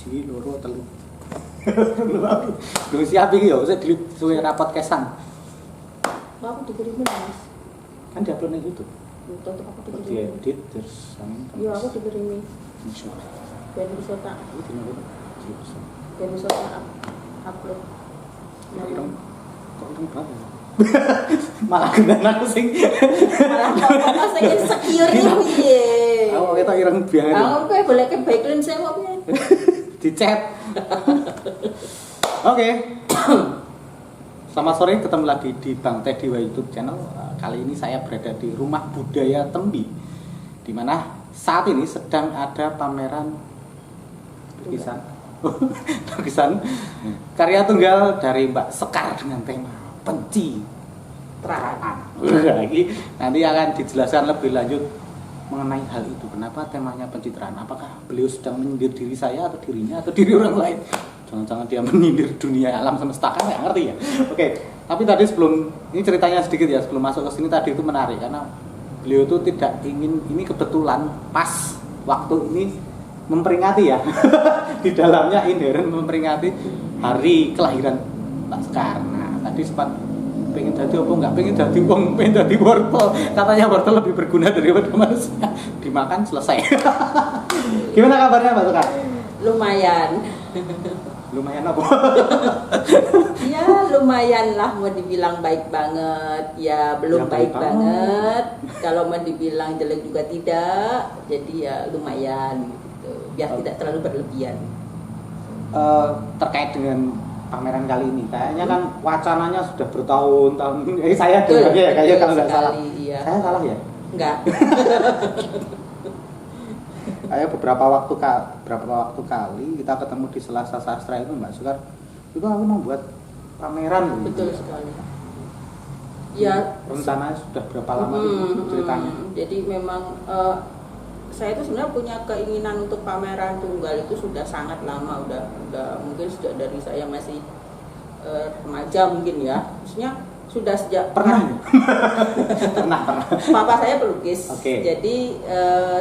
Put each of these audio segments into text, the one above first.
1 2 3. Lu siap iki ya, wis delete suwe rapot kesan. Aku dikirimin Mas. Kan diupload ning YouTube. Tetep aku Terus dikirimin. diedit terus Iya, aku dikirimin. insyaallah. Dan bisa tak Itu dino bisa. dan bisa tak upload. Kok ireng banget. Malah genah aku sing. Malah kok sing insecure iki piye? Aku ketok ireng banget. Aku kowe boleh ke backlink saya mau piye? Dicet. Oke. Selamat sore, ketemu lagi di Bang Teddy YouTube channel. Kali ini saya berada di Rumah Budaya Tembi, di mana saat ini sedang ada pameran lukisan karya tunggal dari Mbak Sekar dengan tema pencitraan. Lagi nanti akan dijelaskan lebih lanjut mengenai hal itu. Kenapa temanya pencitraan? Apakah beliau sedang menyindir diri saya atau dirinya atau diri orang lain? Jangan-jangan dia menyindir dunia alam semesta, kan nggak ngerti ya. Oke, tapi tadi sebelum ini ceritanya sedikit ya, sebelum masuk ke sini tadi itu menarik karena beliau itu tidak ingin, ini kebetulan pas waktu ini memperingati ya di dalamnya inheren memperingati hari kelahiran Mbak Sekar. Nah tadi sempat pengen jadi apa nggak pengen jadi wong, pengen jadi wortel, katanya wortel lebih berguna daripada manusia, dimakan selesai. Gimana kabarnya Mbak Sekar? Lumayan apa? Ya lumayan lah, mau dibilang baik banget ya belum ya, baik banget. Kalau mau dibilang jelek juga tidak, jadi ya lumayan gitu, biar tidak terlalu berlebihan. Terkait dengan pameran kali ini, kayaknya kan wacananya sudah bertahun-tahun. Saya dengar ya, kayaknya kalau nggak salah. Iya. Saya salah ya? Enggak. Kayak beberapa waktu kali kita ketemu di Selasa Sastra itu Mbak Sekar, itu aku mau buat pameran. Betul gitu. Sekali. Ya. Rencananya sudah berapa lama ceritanya? Jadi memang saya itu sebenarnya punya keinginan untuk pameran tunggal itu sudah sangat lama, udah mungkin sudah dari saya masih remaja mungkin ya. Maksudnya sudah sejak pernah. Papa saya pelukis, okay. Jadi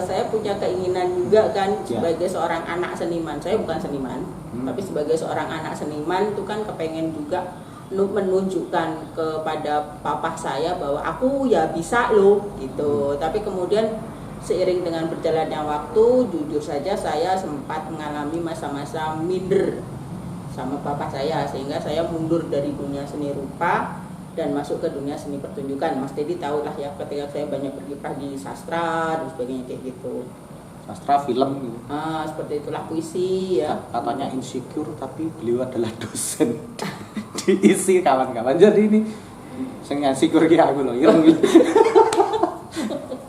saya punya keinginan juga kan sebagai seorang anak seniman. Saya bukan seniman, tapi sebagai seorang anak seniman itu kan kepengen juga menunjukkan kepada papa saya bahwa aku ya bisa loh gitu. Tapi kemudian seiring dengan berjalannya waktu, jujur saja saya sempat mengalami masa-masa minder sama papa saya, sehingga saya mundur dari dunia seni rupa dan masuk ke dunia seni pertunjukan. Mas Teddy tahu lah ya, ketika saya banyak berkiprah di sastra dan sebagainya kayak gitu. Sastra, film gitu. Seperti itulah, puisi ya. Katanya insecure tapi beliau adalah dosen diisi kawan-kawan. Jadi ini saya insecure ya aku loh, ireng gitu.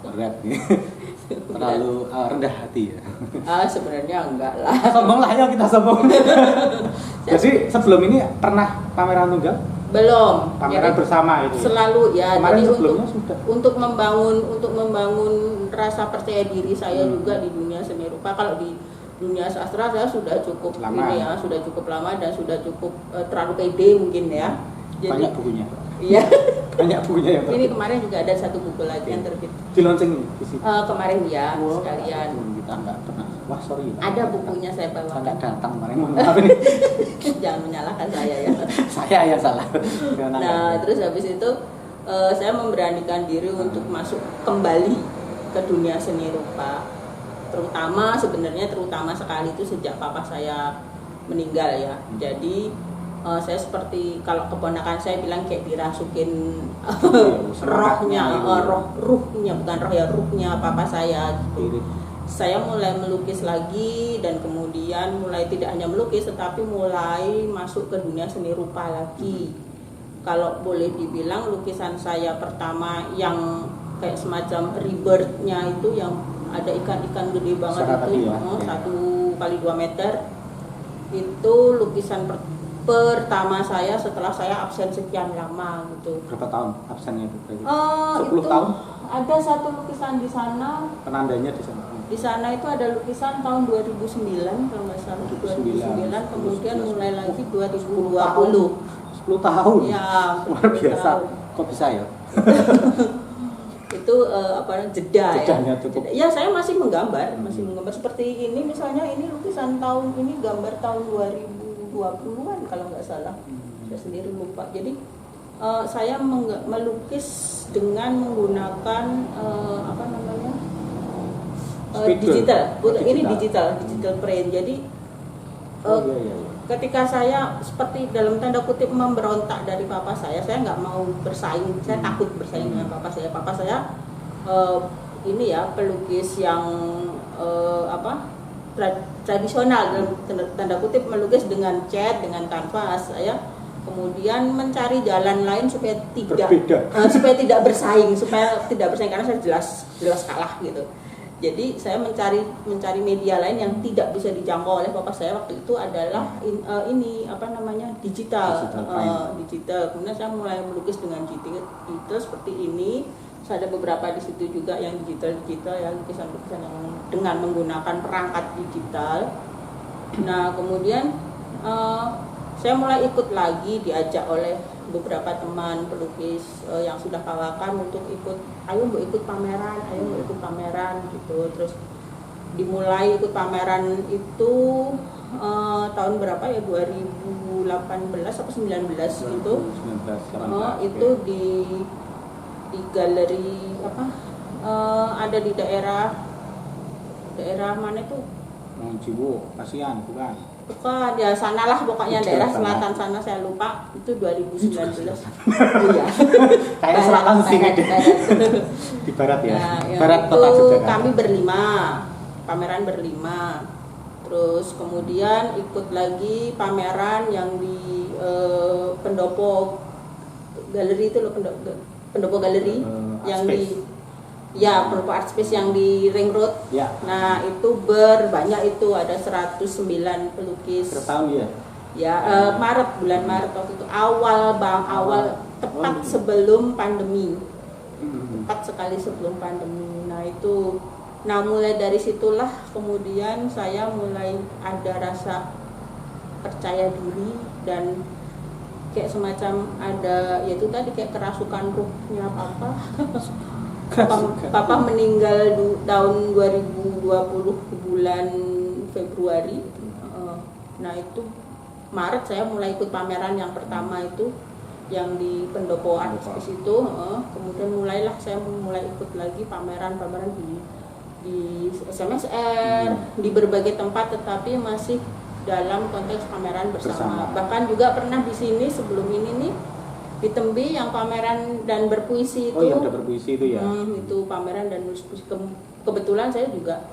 Berat nih. Terlalu rendah hati ya. Sebenarnya enggak lah. Sombong lah, ayo kita sombong. Jadi sebelum ini pernah pameran tunggal? Belum. Pameran ya, bersama itu. Selalu ya. Kemarin jadi sebelumnya sudah. Untuk membangun rasa percaya diri saya juga di dunia seni rupa. Kalau di dunia sastra saya sudah cukup lama. Ini ya, sudah cukup lama dan sudah cukup terlalu pede mungkin ya. Jadi, banyak bukunya. Iya. Banyak bukunya ya. Ini kemarin juga ada satu buku lagi yang terbit. Di launching di sini. Kemarin ya, sekalian. Kita enggak pernah. Wah, sorry. Ada bukunya saya bawa. Saya enggak datang kemarin. Maaf ini. Jangan menyalahkan saya ya. Saya yang salah. Nah, terus habis itu saya memberanikan diri untuk masuk kembali ke dunia seni rupa. Terutama sekali itu sejak papa saya meninggal ya. Jadi saya seperti kalau keponakan saya bilang kayak dirasukin ruhnya papa saya gitu. Saya mulai melukis lagi dan kemudian mulai tidak hanya melukis tetapi mulai masuk ke dunia seni rupa lagi. Kalau boleh dibilang lukisan saya pertama yang kayak semacam rebirth-nya itu yang ada ikan-ikan gede banget itu, 1x2 meter. Itu lukisan pertama saya setelah saya absen sekian lama gitu. Berapa tahun absennya itu? 10 tahun? Ada satu lukisan di sana. Penandanya di sana. Di sana itu ada lukisan tahun 2009 kalau nggak salah. 2009 kemudian mulai lagi 2020. 10 tahun. Ya, luar biasa. Kok bisa ya? itu jeda jedanya ya. cukup. Ya saya masih menggambar seperti ini misalnya, ini lukisan tahun ini, gambar tahun 2020-an kalau nggak salah. Saya sendiri lupa. Jadi saya melukis dengan menggunakan digital. Ini digital print. Jadi ketika saya seperti dalam tanda kutip memberontak dari papa saya nggak mau bersaing, saya takut bersaing dengan papa saya. Papa saya ini ya pelukis yang tradisional dalam tanda kutip, melukis dengan cat, dengan kanvas. Saya kemudian mencari jalan lain supaya tidak bersaing, karena saya jelas kalah gitu. Jadi saya mencari media lain yang tidak bisa dijangkau oleh papa saya waktu itu adalah digital. Kemudian saya mulai melukis dengan digital seperti ini. Saya ada beberapa di situ juga yang digital ya, lukisan-lukisan yang dengan menggunakan perangkat digital. Nah kemudian saya mulai ikut lagi, diajak oleh beberapa teman pelukis yang sudah kawakan untuk ayo ikut pameran gitu. Terus dimulai ikut pameran itu tahun berapa ya, 2018 atau 19 gitu. 2019, itu di galeri ada di daerah mana itu? Jiwo, kasihan bukan? Bukan, ya sanalah pokoknya daerah selatan sana, saya lupa, itu 2019. Iya. Kayak selatan sini deh. Di barat ya. Nah, Barat itu kota Yogyakarta. kami pameran berlima. Terus kemudian ikut lagi pameran yang di Pendopo Galeri itu loh, Pendopo Galeri yang Space. Pendopo Art Space yang di Ring Road. Ya. Nah itu banyak, itu ada 109 pelukis. Per tahun ya? Ya, bulan Maret waktu itu, awal tepat sebelum pandemi. Tepat sekali sebelum pandemi. Nah mulai dari situlah kemudian saya mulai ada rasa percaya diri dan kayak semacam ada, yaitu tadi kayak kerasukan ruhnya papa. Papa meninggal tahun 2020 bulan Februari. Nah itu Maret saya mulai ikut pameran yang pertama itu yang di Pendopo Art Space itu. Kemudian mulailah saya ikut lagi pameran di SMSR, di berbagai tempat, tetapi masih dalam konteks pameran bersama. Bahkan juga pernah di sini sebelum ini nih, di Tembi yang pameran dan berpuisi itu. Oh yang ada berpuisi itu ya? Itu pameran dan nulis puisi. Kebetulan saya juga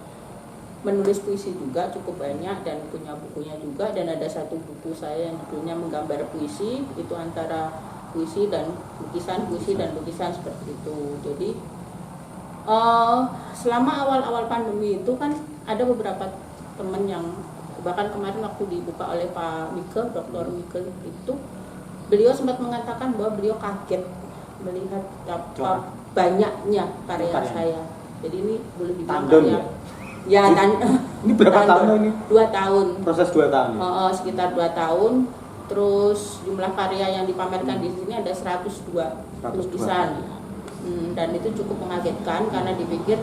menulis puisi juga cukup banyak dan punya bukunya juga, dan ada satu buku saya yang judulnya Menggambar Puisi, itu antara puisi dan lukisan, puisi dan lukisan seperti itu. Jadi selama awal-awal pandemi itu kan ada beberapa teman yang bahkan kemarin waktu dibuka oleh Pak Mike, Dr. Mike itu, beliau sempat mengatakan bahwa beliau kaget melihat banyaknya karya saya. Jadi ini boleh dibilang karya. Ini berapa tahun ini? 2 tahun. Proses 2 tahun. Ya? Sekitar 2 tahun. Terus jumlah karya yang dipamerkan di sini ada 102 lukisan. Dan itu cukup mengagetkan karena dipikir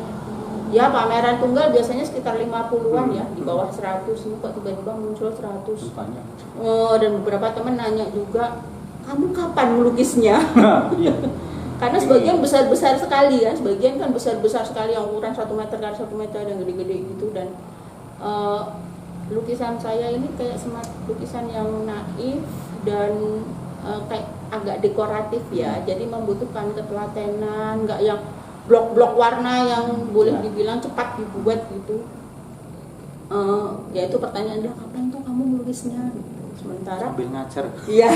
ya pameran tunggal biasanya sekitar 50-an ya, di bawah 100, ini kok tiba-tiba muncul 100. Banyak. Dan beberapa teman nanya juga, kamu kapan melukisnya? Iya. Karena sebagian besar-besar sekali ya, sebagian kan besar-besar sekali yang ukuran 1 meter kali 1 meter yang gede-gede gitu, dan lukisan saya ini kayak semacam lukisan yang naif dan kayak agak dekoratif ya, jadi membutuhkan ketelatenan, nggak yang blok-blok warna yang boleh dibilang cepat dibuat gitu. Yaitu pertanyaannya, kapan tuh kamu menulisnya? Sementara sambil ngajar. Iya,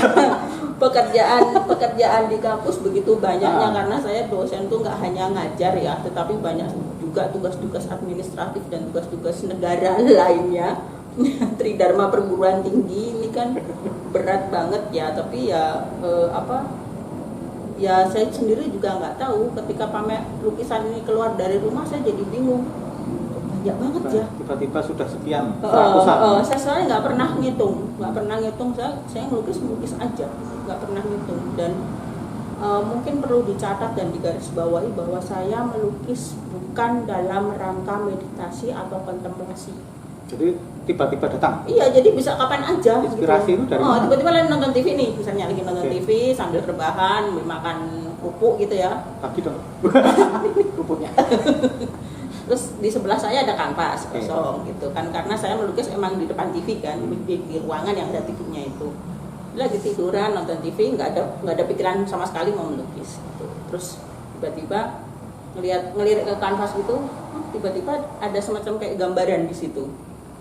pekerjaan di kampus begitu banyaknya, karena saya dosen tuh nggak hanya ngajar ya, tetapi banyak juga tugas-tugas administratif dan tugas-tugas negara lainnya. Tridharma perguruan tinggi ini kan berat banget ya, tapi ya ya saya sendiri juga nggak tahu, ketika pamer lukisan ini keluar dari rumah saya jadi bingung, banyak banget ya, tiba-tiba sudah sekian ratusan. Saya soalnya nggak pernah ngitung, saya ngelukis aja, nggak pernah ngitung. Dan mungkin perlu dicatat dan digarisbawahi bahwa saya melukis bukan dalam rangka meditasi atau kontemplasi. Jadi tiba-tiba datang. Iya, jadi bisa kapan aja. Inspirasi gitu. itu dari mana? Tiba-tiba lagi nonton TV nih, misalnya lagi nonton Oke. TV sambil rebahan, makan kerupuk gitu ya. Pagi dong. Kerupuknya. Terus di sebelah saya ada kanvas Oke. kosong gitu kan, karena saya melukis emang di depan TV kan, di ruangan yang ada TV-nya itu. Lagi tiduran nonton TV, nggak ada pikiran sama sekali mau melukis gitu. Terus tiba-tiba ngelihat ke kanvas itu, tiba-tiba ada semacam kayak gambaran di situ.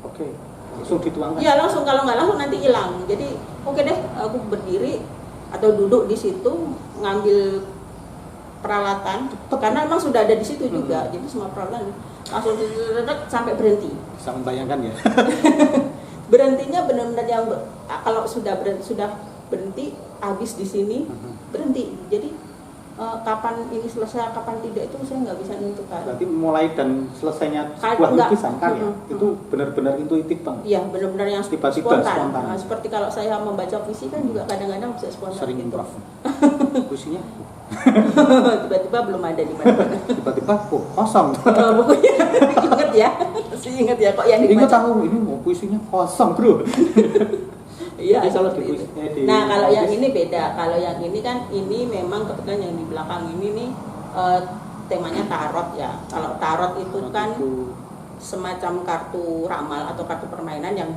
Oke. Langsung dituangkan. Iya langsung, kalau nggak langsung nanti hilang. Jadi oke deh, aku berdiri atau duduk di situ ngambil peralatan, karena emang sudah ada di situ juga. Jadi semua peralatan langsung sampai berhenti. Bisa membayangkan ya. Berhentinya benar-benar yang kalau sudah berhenti habis di sini berhenti. Jadi kapan ini selesai kapan tidak itu saya nggak bisa nentukan. Berarti mulai dan selesainya sebuah Enggak. lukisan karya itu benar-benar intuitif banget. Iya benar-benar yang Tiba-tiba spontan. Nah, seperti kalau saya membaca puisi kan juga kadang-kadang bisa spontan. Sering gitu. improv. Puisinya Tiba-tiba belum ada di mana-mana. tiba-tiba kosong. Bukunya inget ya, masih inget ya kok yang Ingat dibaca. aku ini mau puisinya kosong, Bro. Iya, Jadi kalau seperti di itu. puisi- di Nah, kalau yang lukis- ini beda. Kalau yang ini kan ini memang kebetulan yang di belakang ini nih temanya tarot ya. Kalau tarot itu kan semacam kartu ramal atau kartu permainan yang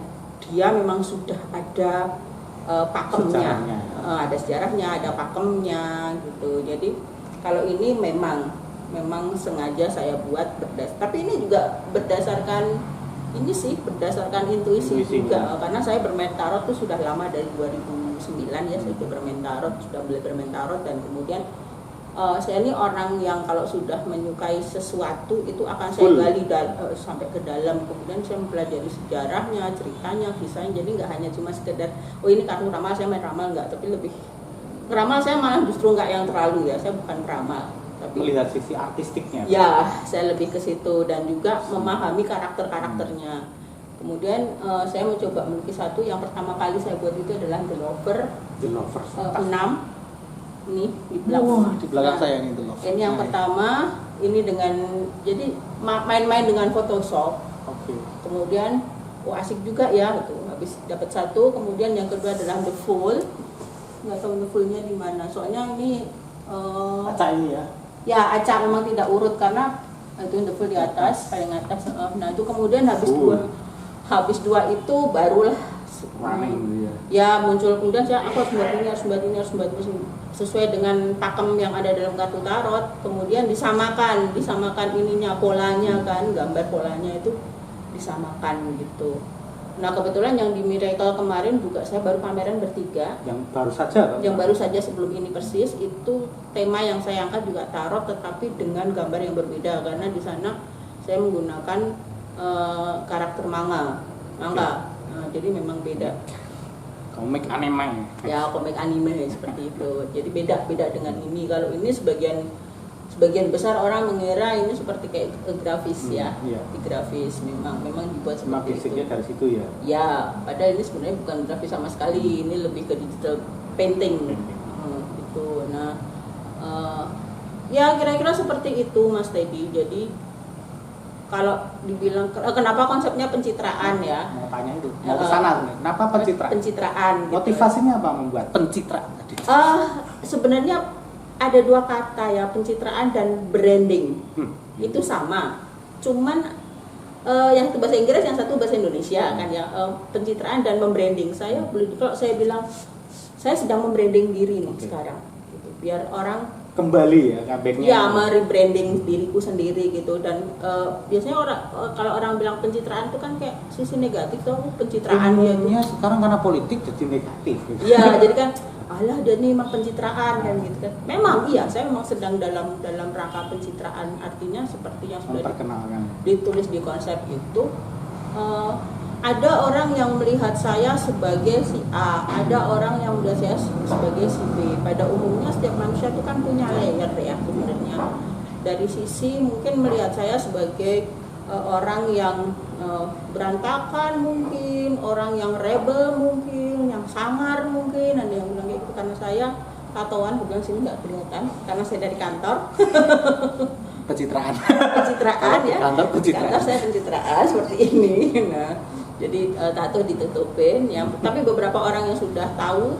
dia memang sudah ada pakemnya. Sejarahnya. Ada sejarahnya, ada pakemnya gitu. Jadi kalau ini memang sengaja saya buat tapi ini juga berdasarkan intuisi Intuisinya. juga, karena saya bermain tarot tuh sudah lama dari 2009 ya. Saya sudah bermain tarot, sudah belajar bermain tarot, dan kemudian saya ini orang yang kalau sudah menyukai sesuatu itu akan saya gali sampai ke dalam, kemudian saya mempelajari sejarahnya, ceritanya, kisahnya. Jadi nggak hanya cuma sekedar oh ini kartu ramal saya main ramal, nggak, tapi lebih ramal saya malah justru nggak yang terlalu ya, saya bukan peramal tapi melihat sisi artistiknya. ya saya lebih ke situ, dan juga memahami karakternya. Kemudian saya mencoba melukis satu yang pertama kali saya buat itu adalah The Lover The Lovers. 6 ini di belakang. Wah, di belakang Nah, saya ini The Lovers. ini yang Nah, pertama, ini dengan jadi main-main dengan Photoshop. Oke. Kemudian asik juga ya gitu. Habis dapat satu, kemudian yang kedua adalah The Fool. Nggak tahu The Fool-nya di mana. Soalnya ini Kaca ini ya. ya acak memang tidak urut karena itu The Fool di atas, paling atas. Nah, itu kemudian habis dua itu barulah Main gitu ya. ya muncul, kemudian saya aku harus buat ini sesuai dengan pakem yang ada dalam kartu tarot. Kemudian disamakan ininya, polanya kan, gambar polanya itu disamakan gitu. Nah kebetulan yang di Miracle kemarin juga saya baru pameran bertiga. Yang baru saja. Yang baru saja sebelum ini persis itu tema yang saya angkat juga tarot, tetapi dengan gambar yang berbeda, karena di sana saya menggunakan karakter manga. Nah, jadi memang beda. Komik anime. Ya komik anime seperti itu. Jadi beda dengan ini. Kalau ini sebagian besar orang mengira ini seperti kayak grafis ya. Iya. Di grafis memang dibuat Cuma seperti basicnya itu. dari situ ya. Ya, padahal ini sebenarnya bukan grafis sama sekali. Ini lebih ke digital painting. Gitu. Nah, ya kira-kira seperti itu Mas Teddy. Jadi kalau dibilang kenapa konsepnya pencitraan ya? Mau tanya itu. Mau ke sana. Kenapa pencitraan? Pencitraan. Gitu. Motivasinya apa membuat pencitraan tadi? Sebenarnya ada dua kata ya, pencitraan dan branding. Itu sama. Cuman yang itu bahasa Inggris, yang satu bahasa Indonesia kan ya. Pencitraan dan membranding. Kalau saya bilang saya sedang membranding diri nih sekarang. Gitu. Biar orang Kembali ya comebacknya. ya merebranding diriku sendiri gitu. Dan biasanya kalau orang bilang pencitraan itu kan kayak sisi negatif tuh, pencitraan ya Umumnya sekarang karena politik jadi negatif. Gitu. iya, jadi kan alah dia nih emang pencitraan kan gitu kan. Memang iya, saya memang sedang dalam rangka pencitraan, artinya seperti yang sudah Memperkenalkan. ditulis di konsep itu. Ada orang yang melihat saya sebagai si A, ada orang yang melihat saya sebagai si B. Pada umumnya setiap manusia itu kan punya layer ya sebenarnya. Dari sisi mungkin melihat saya sebagai orang yang berantakan mungkin, orang yang rebel mungkin, yang samar mungkin, ada yang bilang gitu, karena saya tatoan sebelah sini nggak kelihatan karena saya dari kantor. Pencitraan. Pencitraan ya. Kantor pencitraan. Kantor saya pencitraan seperti ini. Nah, jadi tato ditutupin ya. Tapi beberapa orang yang sudah tahu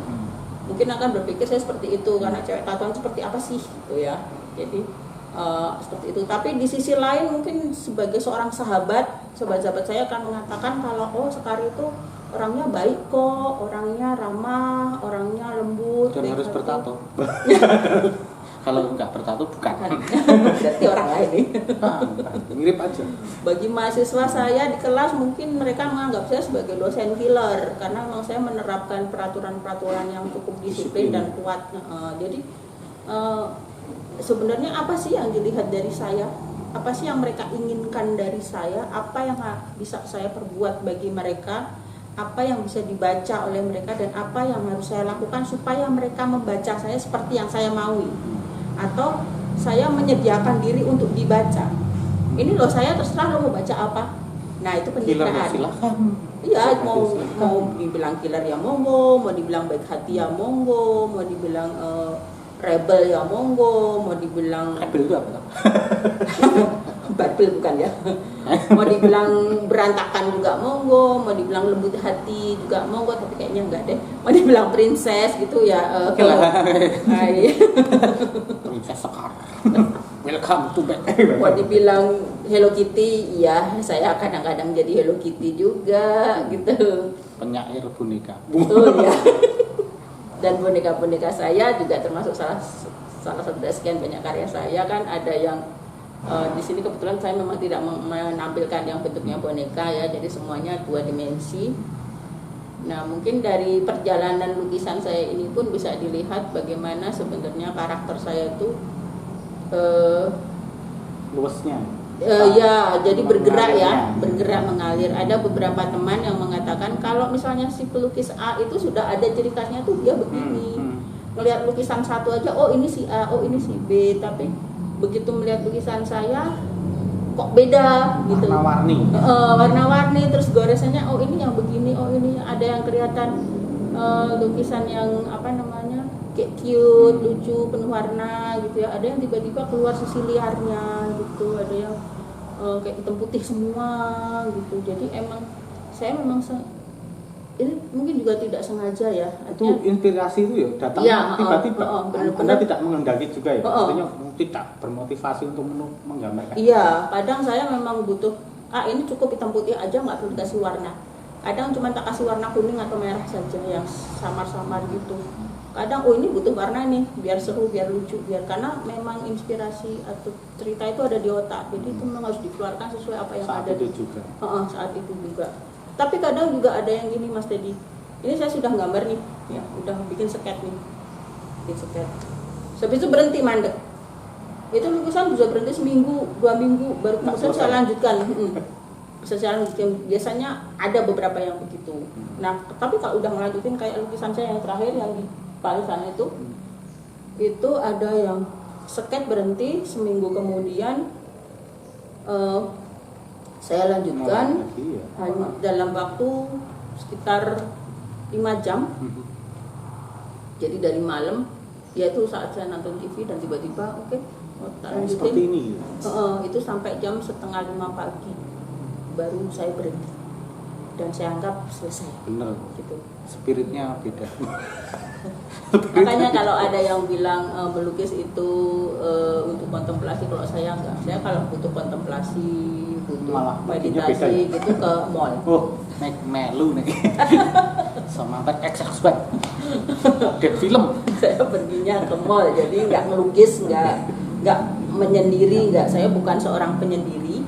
mungkin akan berpikir saya seperti itu karena cewek tatoan seperti apa sih gitu ya. Jadi seperti itu. Tapi di sisi lain mungkin sebagai seorang sahabat saya akan mengatakan kalau Sekar itu orangnya baik kok, orangnya ramah, orangnya lembut. Dan harus bertato. Kalau nggak bertato bukan. Berarti orang lain nih. Mirip aja. Bagi mahasiswa saya di kelas mungkin mereka menganggap saya sebagai dosen killer karena memang saya menerapkan peraturan-peraturan yang cukup disiplin dan kuat. Jadi sebenarnya apa sih yang dilihat dari saya? Apa sih yang mereka inginkan dari saya? Apa yang bisa saya perbuat bagi mereka? Apa yang bisa dibaca oleh mereka dan apa yang harus saya lakukan supaya mereka membaca saya seperti yang saya maui? Atau saya menyediakan diri untuk dibaca. Ini loh saya terserah lo mau baca apa. Nah itu pencitraan. Iya mau dibilang killer ya monggo, mau dibilang baik hati ya monggo, mau dibilang rebel ya monggo, mau dibilang rebel itu apa? Babel bukan ya. Mau dibilang berantakan juga monggo, mau dibilang lembut hati juga monggo, tapi kayaknya enggak deh. Mau dibilang princess gitu ya. Princess Sekar. Welcome to back. Mau dibilang Hello Kitty, ya saya kadang-kadang jadi Hello Kitty juga gitu. Penyair boneka. Betul ya. Dan boneka-boneka saya juga termasuk salah satu dari sekian banyak karya saya kan ada yang di sini kebetulan saya memang tidak menampilkan yang bentuknya boneka ya, jadi semuanya 2 dimensi. Nah mungkin dari perjalanan lukisan saya ini pun bisa dilihat bagaimana sebenarnya karakter saya itu luasnya. Ya, jadi bergerak ya, bergerak mengalir. Ada beberapa teman yang mengatakan kalau misalnya si pelukis A itu sudah ada ciri khasnya tuh dia begini. Melihat lukisan satu aja, oh ini si A, oh ini si B, tapi begitu melihat lukisan saya kok beda gitu. Warna-warni terus goresannya oh ini yang begini, oh ini ada yang kelihatan lukisan yang apa namanya kayak cute, lucu, penuh warna gitu ya. Ada yang tiba-tiba keluar sisi liarnya gitu, ada yang kayak hitam putih semua gitu. Jadi emang saya memang ini mungkin juga tidak sengaja ya. Itu inspirasi itu ya datang tiba-tiba. Anda tidak mengendaki juga ya. Artinya tidak bermotivasi untuk menggambarkan. Iya, kadang saya memang butuh ini cukup hitam putih aja, nggak perlu dikasih warna. Kadang cuma tak kasih warna kuning atau merah saja yang samar-samar gitu. Kadang ini butuh warna nih biar seru, biar lucu, biar karena memang inspirasi atau cerita itu ada di otak. Jadi itu memang harus dikeluarkan sesuai apa yang saat ada itu juga. Saat itu juga. Tapi kadang juga ada yang gini Mas Teddy. Ini saya sudah gambar nih, ya, udah bikin sket nih. Bikin sket. Habis itu berhenti mandek. Itu lukisan bisa berhenti seminggu, 2 minggu baru kemudian saya lanjutkan. Bisa saya lanjutkan. Biasanya ada beberapa yang begitu. Nah, tapi kalau udah melanjutin kayak lukisan saya yang terakhir yang di paling sana itu ada yang sket berhenti seminggu kemudian saya lanjutkan hanya dalam waktu sekitar 5 jam. Jadi dari malam yaitu saat saya nonton TV dan tiba-tiba lanjutin seperti ini. Itu sampai jam 4:30 pagi baru saya berhenti dan saya anggap selesai. Bener gitu. Spiritnya beda. Makanya kalau ada yang bilang melukis itu untuk kontemplasi, kalau saya enggak. Saya kalau butuh kontemplasi, butuh malah meditasi gitu ke mall. Naik melu nih. Sama X1 Dead film. Saya perginya ke mall, jadi nggak melukis, nggak menyendiri, nggak. Saya bukan seorang penyendiri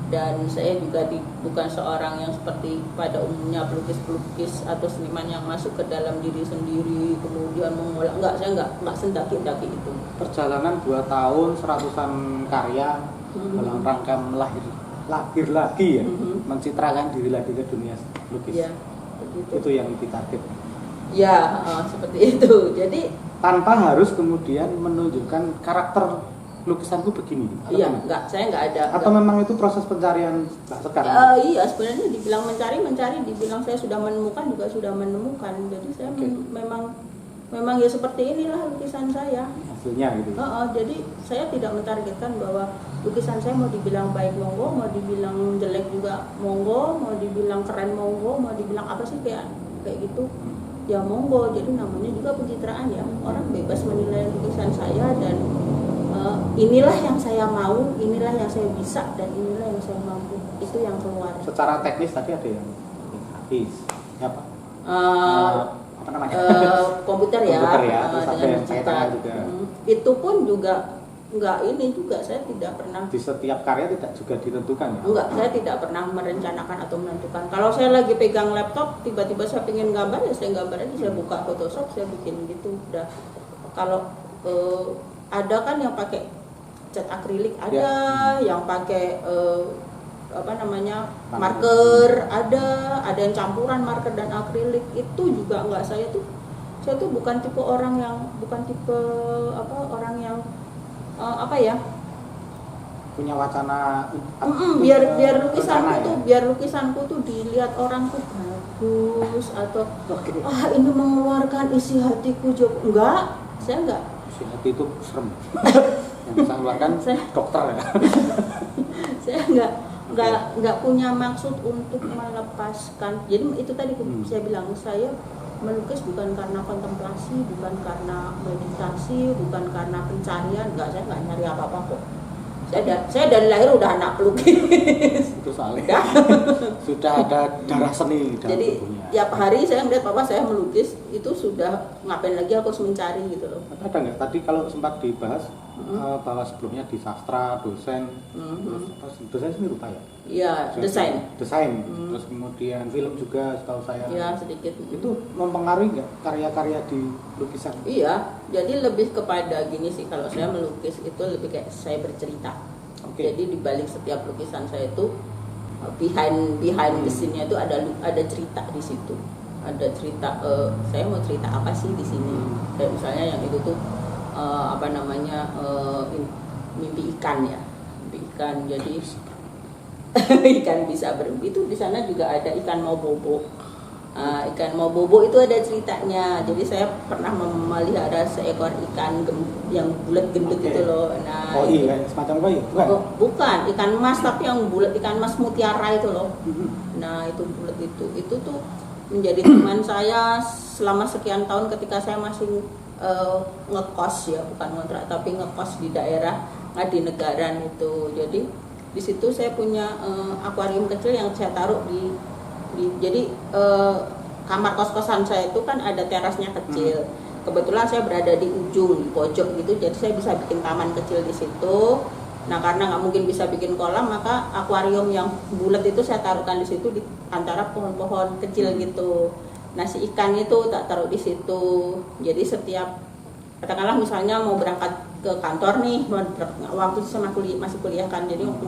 dan saya juga bukan seorang yang seperti pada umumnya pelukis-pelukis atau seniman yang masuk ke dalam diri sendiri kemudian mengolah. Saya nggak sendaki-daki itu. Perjalanan 2 tahun 100-an karya dalam rangka lahir lagi ya, mencitrakan diri lagi ke dunia lukis. Ya, itu yang ditarget. Ya, seperti itu. Jadi tanpa harus kemudian menunjukkan karakter lukisanku begini. Iya, saya nggak ada. Atau memang itu proses pencarian sekarang? Iya, sebenarnya dibilang mencari, dibilang saya sudah menemukan juga sudah menemukan. Jadi saya memang memang ya seperti inilah lukisan saya. Hasilnya gitu. Jadi saya tidak mentargetkan bahwa lukisan saya mau dibilang baik monggo, mau dibilang jelek juga monggo, mau dibilang keren monggo, mau dibilang apa sih kayak gitu ya monggo. Jadi namanya juga pencitraan ya, orang bebas menilai lukisan saya dan inilah yang saya mau, inilah yang saya bisa, dan inilah yang saya mampu, itu yang keluar. Secara teknis tadi ada yang gratis apa? Apa namanya? Komputer ya, terus ada yang saya tangan juga. Itu pun juga enggak, ini juga saya tidak pernah di setiap karya tidak juga ditentukan ya? Enggak, saya tidak pernah merencanakan atau menentukan. Kalau saya lagi pegang laptop, tiba-tiba saya pengen gambar ya saya gambar aja, saya buka Photoshop, saya bikin gitu udah. Kalau ada kan yang pakai cat akrilik, ada yang pakai apa namanya marker, ada yang campuran marker dan akrilik, itu juga enggak. Saya tuh bukan tipe orang yang apa ya, punya wacana biar lukisanku tuh dilihat orang tuh bagus atau ini mengeluarkan isi hatiku. Enggak, saya enggak. Isi hati itu serem. Yang bisa mengeluarkan dokter ya. Saya enggak punya maksud untuk melepaskan. Jadi itu tadi saya bilang, saya melukis bukan karena kontemplasi, bukan karena meditasi, bukan karena pencarian. Enggak, saya enggak nyari apa-apa kok. Saya dari lahir udah anak pelukis. Itu soalnya sudah ada darah seni dalam jadi tubuhnya. tiap hari saya melihat papa saya melukis, itu sudah ngapain lagi aku harus mencari gitu loh. Ada nggak tadi kalau sempat dibahas bahwa sebelumnya di sastra dosen, dosen seni rupa ya? Iya, desain. Terus kemudian film juga setahu saya. Iya, sedikit. Itu mempengaruhi nggak karya-karya di lukisan? Iya, jadi lebih kepada gini sih, kalau saya melukis itu lebih kayak saya bercerita. Jadi di balik setiap lukisan saya itu behind the scene-nya itu ada cerita di situ. Ada cerita, saya mau cerita apa sih di sini? Kayak misalnya yang itu tuh apa namanya, mimpi ikan ya, mimpi ikan. Jadi ikan bisa bermimpi, itu di sana juga ada ikan mau bobo. Ikan mau bobo itu ada ceritanya. Jadi saya pernah memelihara seekor ikan yang bulat gendut itu loh. Nah, iya, semacam koi? Bukan, ikan mas, tapi yang bulat, ikan mas mutiara itu loh. Nah, itu bulat itu tuh menjadi teman saya selama sekian tahun ketika saya masih ngekos ya, bukan ngontrak tapi ngekos di daerah Ngadinegaran itu. Jadi di situ saya punya akuarium kecil yang saya taruh di jadi kamar kos-kosan saya itu kan ada terasnya kecil. Kebetulan saya berada di ujung, di pojok gitu, jadi saya bisa bikin taman kecil di situ. Nah, karena nggak mungkin bisa bikin kolam, maka akuarium yang bulat itu saya taruhkan di situ di antara pohon-pohon kecil gitu. Nah, si ikan itu tak taruh di situ. Jadi setiap, katakanlah misalnya mau berangkat ke kantor nih, waktu itu sama masih kuliah kan, jadi waktu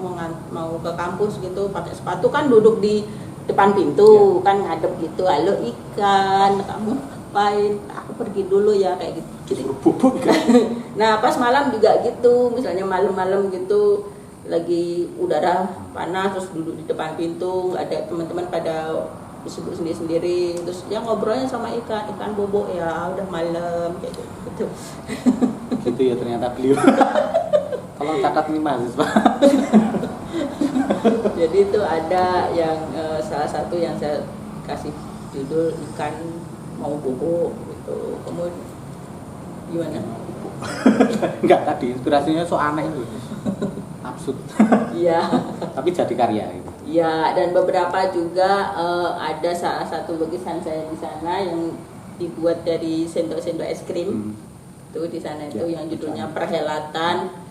mau ke kampus gitu pakai sepatu kan duduk di depan pintu kan ngadep gitu, halo ikan, kamu ngapain? Aku pergi dulu ya, kayak gitu. Nah, pas malam juga gitu, misalnya malam-malam gitu lagi udara panas terus duduk di depan pintu, nggak ada teman-teman pada sibuk sendiri-sendiri, terus ya ngobrolnya sama ikan bobo ya, udah malam kayak gitu. Gitu ya ternyata beliau. Tolong catat nih mahasiswa. Jadi itu ada yang salah satu yang saya kasih judul ikan mau bobo gitu. Kemudian gimana? Enggak, tadi inspirasinya so aneh itu. Absurd. Iya. Tapi jadi karya gitu. Iya, dan beberapa juga ada salah satu lukisan saya di sana yang dibuat dari sendok-sendok es krim. Itu di sana itu yang judulnya Perhelatan.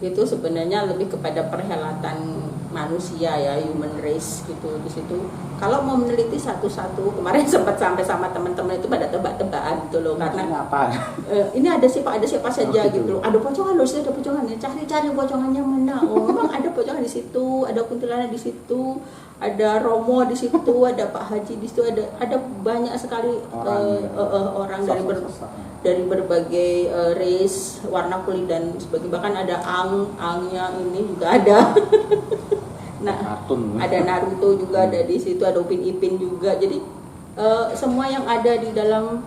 Itu sebenarnya lebih kepada perhelatan manusia ya, human race gitu di situ. Kalau mau meneliti satu-satu, kemarin sempat sampai sama teman-teman itu pada tebak-tebakan gitu loh, karena apa? Ini ada siapa saja gitu loh. Ada pocongan loh, ada pocongan. Cari pocongannya mana? Oh, memang ada pocongan di situ, ada kuntilanak di situ, ada Romo di situ, ada Pak Haji di situ, ada banyak sekali orang dari berbagai race, warna kulit dan sebagainya. Bahkan ada angnya ini juga ada. Nah, ada Naruto juga ada di situ, ada Upin Ipin juga. Jadi semua yang ada di dalam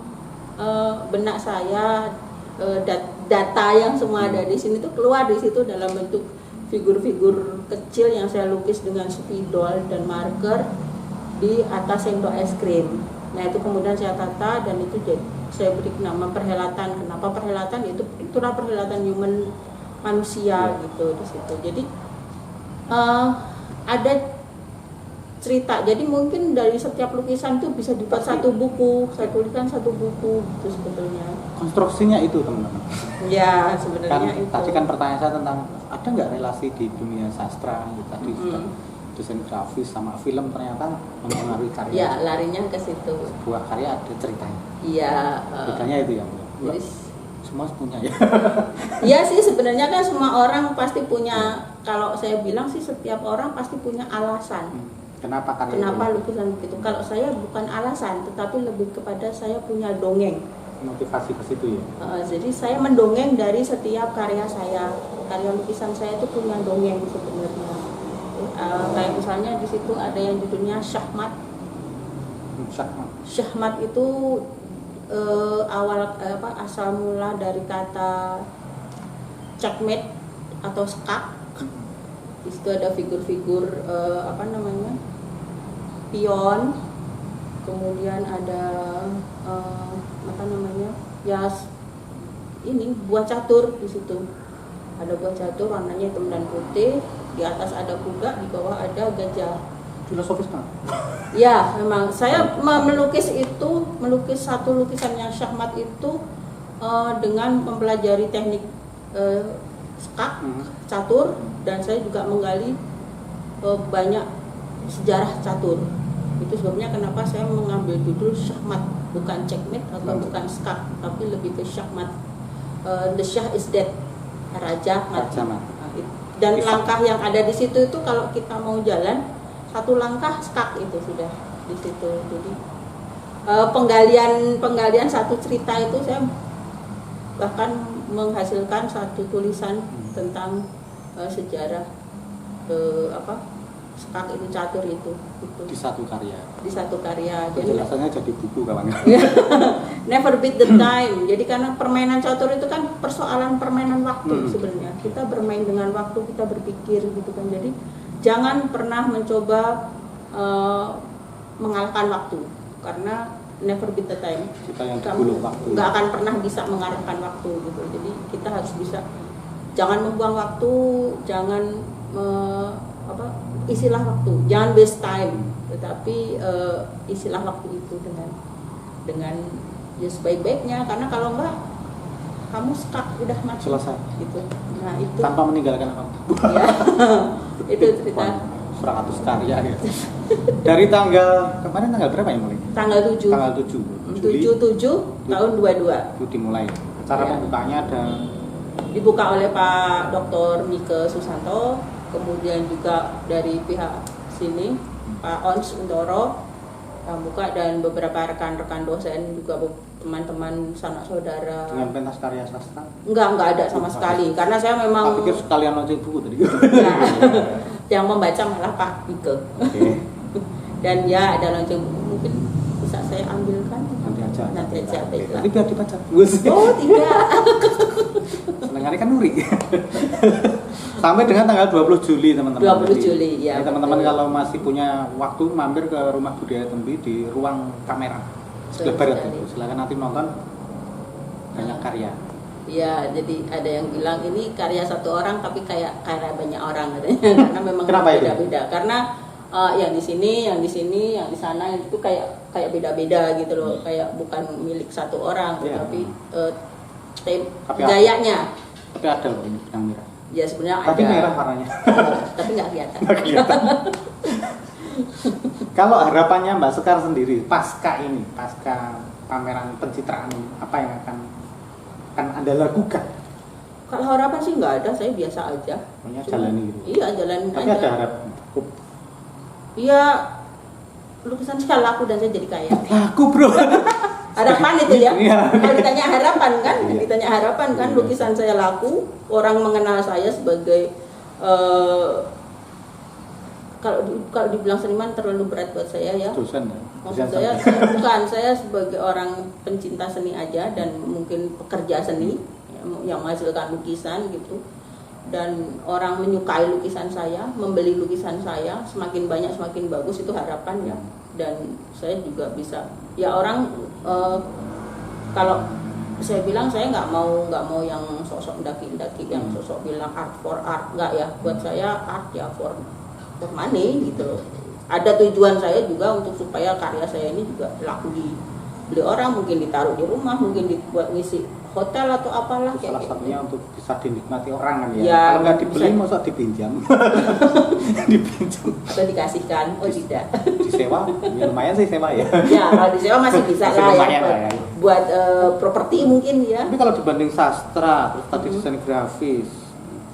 benak saya, data yang semua ada di sini tuh keluar di situ dalam bentuk figur-figur kecil yang saya lukis dengan spidol dan marker di atas sendok es krim. Nah itu kemudian saya tata dan itu saya beri nama perhelatan. Kenapa perhelatan? Itulah perhelatan human manusia gitu di situ. Jadi ada cerita. Jadi mungkin dari setiap lukisan itu bisa dibuat satu buku. Saya tuliskan satu buku itu sebetulnya. Konstruksinya itu teman-teman. Ya sebenarnya Kan, itu. tadi kan pertanyaan saya tentang ada nggak relasi di dunia sastra gitu, tadi sudah desain grafis sama film ternyata mempengaruhi karya. Ya larinya ke situ. Sebuah karya ada ceritanya. Iya. Bedanya itu ya. Jadi, semua punya ya. iya sih sebenarnya kan semua orang pasti punya. Kalau saya bilang sih setiap orang pasti punya alasan. Kenapa karya? Kenapa lukisan begitu? Kalau saya bukan alasan, tetapi lebih kepada saya punya dongeng. Motivasi ke situ ya. Jadi saya mendongeng dari setiap karya saya. Karya lukisan saya itu punya dongeng sebenarnya. Kayak misalnya di situ ada yang judulnya Syahmat. Syahmat itu asal mula dari kata checkmate atau skak. Di situ ada figur-figur pion, kemudian ada buah catur di situ. Ada buah catur warnanya hitam dan putih, di atas ada kuda, di bawah ada gajah. Filosofis kan? Ya, memang saya melukis satu lukisan yang Syahmat itu dengan mempelajari teknik skak, catur, dan saya juga menggali banyak sejarah catur. Itu sebabnya kenapa saya mengambil judul Syahmat, bukan checkmate atau bukan skak, tapi lebih ke Syahmat. The Shah is dead, raja mati. Dan langkah yang ada di situ itu kalau kita mau jalan satu langkah skak itu sudah di situ. Jadi penggalian satu cerita itu saya bahkan menghasilkan satu tulisan tentang sejarah skak itu, catur itu di satu karya. Jadi penjelasannya jadi buku kawan-kawan. Never beat the time. Jadi karena permainan catur itu kan persoalan permainan waktu sebenarnya. Kita bermain dengan waktu, kita berpikir gitu kan. Jadi jangan pernah mencoba mengalahkan waktu, karena never beat the time. Kita yang dibulung waktu. Nggak akan pernah bisa mengalahkan waktu gitu. Jadi kita harus bisa, jangan membuang waktu, jangan isilah waktu, jangan waste time, tetapi isilah waktu itu dengan ya sebaik-baiknya, karena kalau enggak kamu stuck, udah mati selesai gitu. Nah itu tanpa meninggalkan apa ya, itu cerita 100 karya gitu. Dari tanggal kemarin tanggal berapa ya mulai? Tanggal 7 Juli 7 tahun 22 itu dimulai. Cara pembukanya ada dibuka oleh Pak Dr. Mike Susanto, kemudian juga dari pihak sini Pak Ons Untoro yang buka, dan beberapa rekan-rekan dosen juga, teman-teman sanak saudara. Dengan pentas karya sastra? Enggak ada sama sekali, karena saya memang tak pikir sekalian launching buku tadi. Nah, yang membaca malah Pak Mike. Okay. Dan ya ada launching buku, mungkin bisa saya ambilkan nanti aja. Baiklah. Nanti biar dibaca. Oh tidak. Senengannya kan Nuri. Sampai dengan tanggal 20 Juli teman-teman. 20 Juli ya. Teman-teman kalau masih punya waktu mampir ke Rumah Budaya Tembi di ruang kamera sebelah barat itu. Silakan nanti nonton, banyak karya. Ya, jadi ada yang bilang ini karya satu orang tapi kayak karya banyak orang katanya. Karena memang beda-beda. Karena yang di sini, yang di sana itu kayak beda-beda gitu loh. Kayak bukan milik satu orang, tapi gayanya. Tapi ada loh ini yang merah. Ya sebenarnya tapi ada. Merah warnanya. Tapi nggak kelihatan. Kalau harapannya Mbak Sekar sendiri pasca pameran pencitraan ini, apa yang akan Anda lakukan? Kalau harapan sih nggak ada, saya biasa aja. Jalani gitu. Iya, jalanin aja. Tapi ada harapan. Iya, lukisan saya laku dan saya jadi kaya. Laku bro. Harapan itu ya. Iya. Kalau ditanya harapan kan, Iya. lukisan saya laku, orang mengenal saya sebagai kalau dibilang seniman terlalu berat buat saya ya. Dosen ya. Maksud saya saya sebagai orang pencinta seni aja dan mungkin pekerja seni yang menghasilkan lukisan gitu. Dan orang menyukai lukisan saya, membeli lukisan saya, semakin banyak semakin bagus, itu harapan ya. Dan saya juga bisa ya orang kalau saya bilang saya nggak mau yang sosok daki yang sosok bilang art for art, nggak ya. Buat saya art ya for money gitu. Ada tujuan saya juga untuk supaya karya saya ini juga laku dibeli orang, mungkin ditaruh di rumah, mungkin dibuat ngisi hotel atau apalah. Salah satunya untuk bisa dinikmati orang kan ya. Ya, kalau nggak dibeli masa dipinjam. Dipinjam atau dikasihkan, oh tidak. Disewa, ya lumayan sih sewa ya. Ya kalau disewa masih bisa Masih lah ya lumayan lah ya. buat properti mungkin ya. Tapi kalau dibanding sastra, terus tadi desain grafis,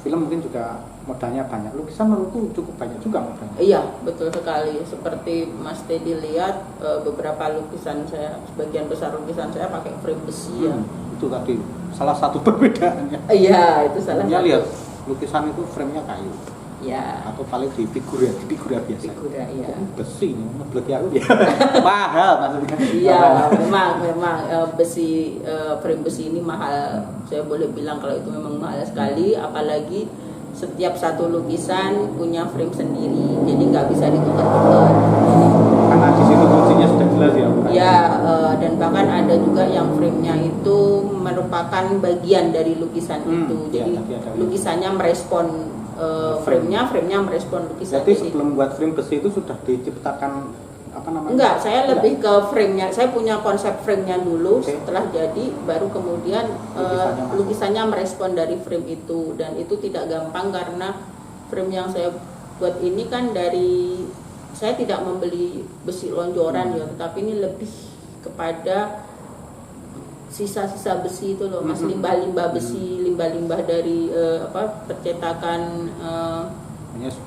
film mungkin juga modalnya banyak. Lukisan menurutku cukup banyak juga modalnya. Iya, betul sekali. Seperti Mas Teddy lihat beberapa lukisan saya, sebagian besar lukisan saya pakai frame besi ya. Itu tadi salah satu perbedaannya. Iya, itu salah Ya satu. lihat lukisan itu frame-nya kayu. Ya. Atau paling di figura biasa. Figura, iya. Besi, ngeblek ya aku ya. Mahal maksudnya. Iya, memang besi frame besi ini mahal. Saya boleh bilang kalau itu memang mahal sekali, apalagi setiap satu lukisan punya frame sendiri, jadi nggak bisa ditukar-tukar. Karena di situ kuncinya sudah jelas ya. Ya, dan bahkan ada juga yang frame-nya itu merupakan bagian dari lukisan itu. Jadi lukisannya merespon frame-nya merespon lukisan. Jadi sebelum buat frame besi itu sudah diciptakan apa namanya? Enggak, saya lebih ke frame-nya. Saya punya konsep frame-nya dulu, setelah jadi baru kemudian lukisannya merespon dari frame itu. Dan itu tidak gampang karena frame yang saya buat ini kan dari, saya tidak membeli besi lonjoran ya, tetapi ini lebih kepada sisa-sisa besi itu loh, Mas, limbah-limbah besi, limbah-limbah dari percetakan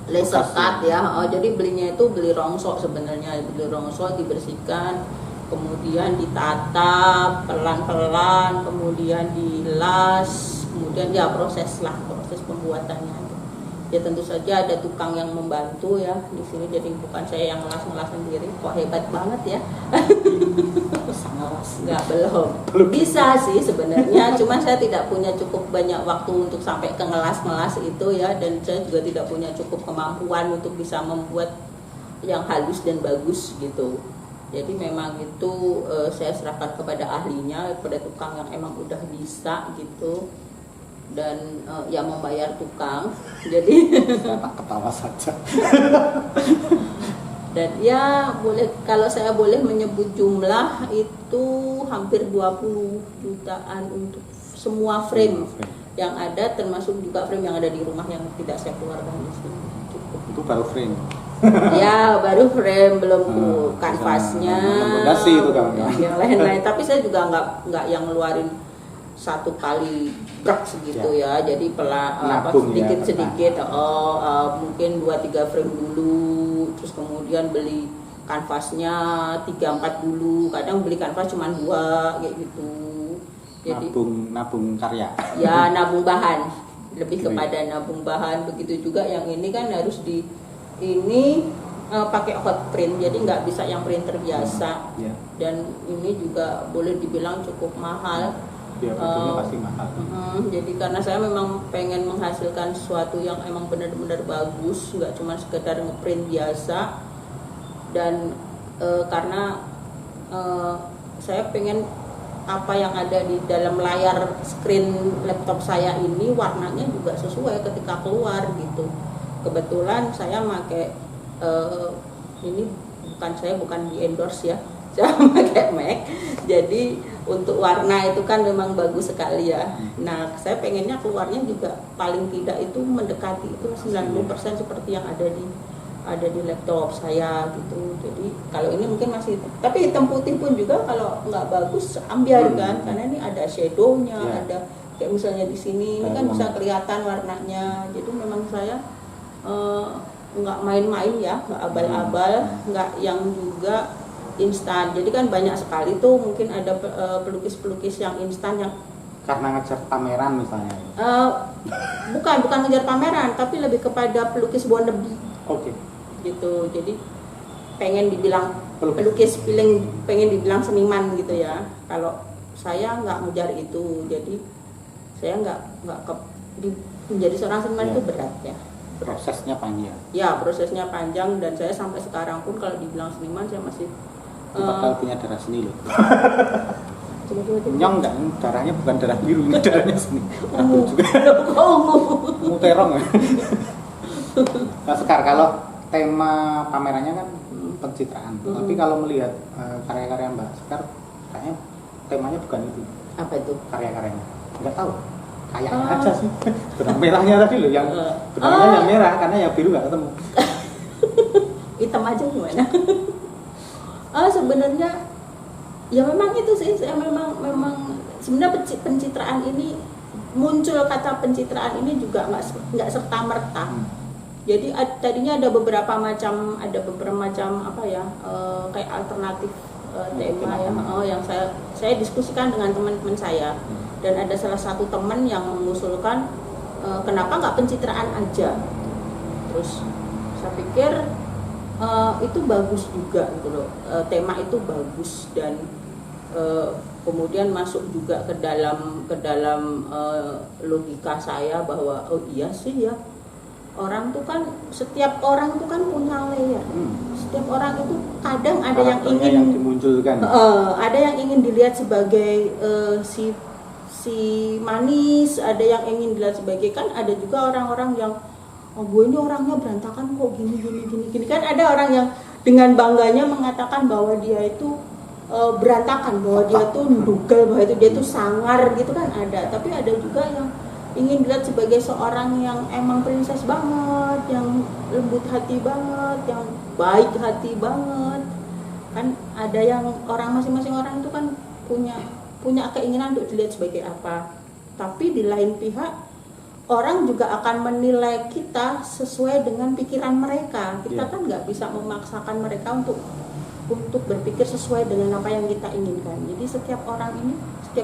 laser cut ya. Jadi belinya itu beli rongsok sebenarnya, beli rongsok dibersihkan, kemudian ditata pelan-pelan, kemudian dilas, kemudian ya proses pembuatannya. Ya tentu saja ada tukang yang membantu ya di sini, jadi bukan saya yang ngelas sendiri. Kok hebat banget ya. Enggak, belum bisa sih sebenarnya, cuma saya tidak punya cukup banyak waktu untuk sampai ke ngelas itu ya, dan saya juga tidak punya cukup kemampuan untuk bisa membuat yang halus dan bagus gitu. Jadi memang itu saya serahkan kepada ahlinya, kepada tukang yang emang udah bisa gitu, dan yang membayar tukang. Jadi saya tak ketawa saja. Dan ya boleh, kalau saya boleh menyebut jumlah itu hampir 20 jutaan untuk semua frame yang ada, termasuk juga frame yang ada di rumah yang tidak saya keluarkan di sini. Cukup. Itu baru frame. Ya baru frame, belum kanvasnya, itu kawan-kawan. yang lain-lain. Tapi saya juga nggak yang ngeluarin satu kali brak segitu ya. Jadi sedikit mungkin 2-3 frame dulu, terus kemudian beli kanvasnya 3-4 dulu, kadang beli kanvas cuma 2 kayak gitu. Jadi nabung karya. Ya nabung bahan, lebih kepada nabung bahan. Begitu juga yang ini kan harus pakai hot print, jadi nggak bisa yang printer biasa. Dan ini juga boleh dibilang cukup mahal. Ya, pasti mahal. Jadi karena saya memang pengen menghasilkan sesuatu yang emang benar-benar bagus, nggak cuma sekedar ngeprint biasa. Dan karena saya pengen apa yang ada di dalam layar screen laptop saya ini warnanya juga sesuai ketika keluar gitu. Kebetulan saya pakai ini bukan di endorse ya, saya pakai Mac. Jadi untuk warna itu kan memang bagus sekali ya. Nah, saya pengennya keluarnya juga paling tidak itu mendekati itu 90% seperti yang ada di laptop saya gitu. Jadi kalau ini mungkin masih, tapi hitam putih pun juga kalau nggak bagus ambiar kan, karena ini ada shadownya, ada kayak misalnya di sini ini kan bisa kelihatan warnanya. Jadi memang saya nggak main-main ya, nggak abal-abal, nggak yang juga instan. Jadi kan banyak sekali tuh mungkin ada pelukis-pelukis yang instan yang karena ngejar pameran misalnya. Bukan ngejar pameran, tapi lebih kepada pelukis wannabe. Oke. Gitu. Jadi pengen dibilang pelukis pengen dibilang seniman gitu ya. Kalau saya nggak ngejar itu, jadi saya nggak menjadi seorang seniman itu berat ya. Prosesnya panjang. Ya, prosesnya panjang, dan saya sampai sekarang pun kalau dibilang seniman saya masih bakal punya darah seni loh. Coba. Nyong enggak, darahnya bukan darah biru, ini darahnya seni. Aku juga. Ungu terong. Nah, Sekar, kalau tema pamerannya kan pencitraan, tapi kalau melihat karya-karya Mbak Sekar, kayaknya temanya bukan itu. Apa itu? Karya-karyanya? Enggak tahu. Kayaknya aja sih. Benang merahnya tadi loh, yang benangnya yang merah, karena yang biru nggak ketemu. Hitam aja gimana? Sebenarnya ya memang itu sih, saya memang sebenarnya pencitraan ini muncul, kata pencitraan ini juga nggak serta merta. Jadi tadinya ada beberapa macam apa ya, kayak alternatif tema yang saya diskusikan dengan teman-teman saya, dan ada salah satu teman yang mengusulkan kenapa nggak pencitraan aja. Terus saya pikir itu bagus juga gitu loh, tema itu bagus, dan kemudian masuk juga ke dalam logika saya bahwa oh iya sih ya, setiap orang tuh kan punya layer. Setiap orang itu kadang ada yang ingin dimunculkan. Ada yang ingin dilihat sebagai si manis, ada yang ingin dilihat sebagai, kan ada juga orang-orang yang gue ini orangnya berantakan kok gini kan, ada orang yang dengan bangganya mengatakan bahwa dia itu berantakan, bahwa dia tuh ndugal, bahwa dia tuh sangar gitu kan ada. Tapi ada juga yang ingin dilihat sebagai seorang yang emang princess banget, yang lembut hati banget, yang baik hati banget. Kan ada yang masing-masing orang itu kan punya keinginan untuk dilihat sebagai apa. Tapi di lain pihak orang juga akan menilai kita sesuai dengan pikiran mereka. Kita kan nggak bisa memaksakan mereka untuk berpikir sesuai dengan apa yang kita inginkan. Jadi setiap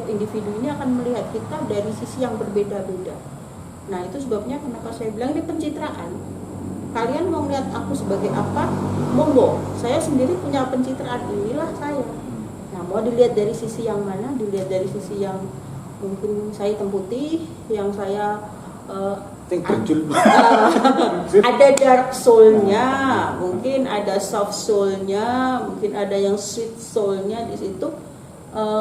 individu ini akan melihat kita dari sisi yang berbeda-beda. Nah, itu sebabnya kenapa saya bilang ini pencitraan. Kalian mau melihat aku sebagai apa? Monggo. Saya sendiri punya pencitraan, inilah saya. Nah, mau dilihat dari sisi yang mana? Dilihat dari sisi yang mungkin saya hitam putih, yang saya ada dark soul-nya, mungkin ada soft soul-nya, mungkin ada yang sweet soul-nya di situ.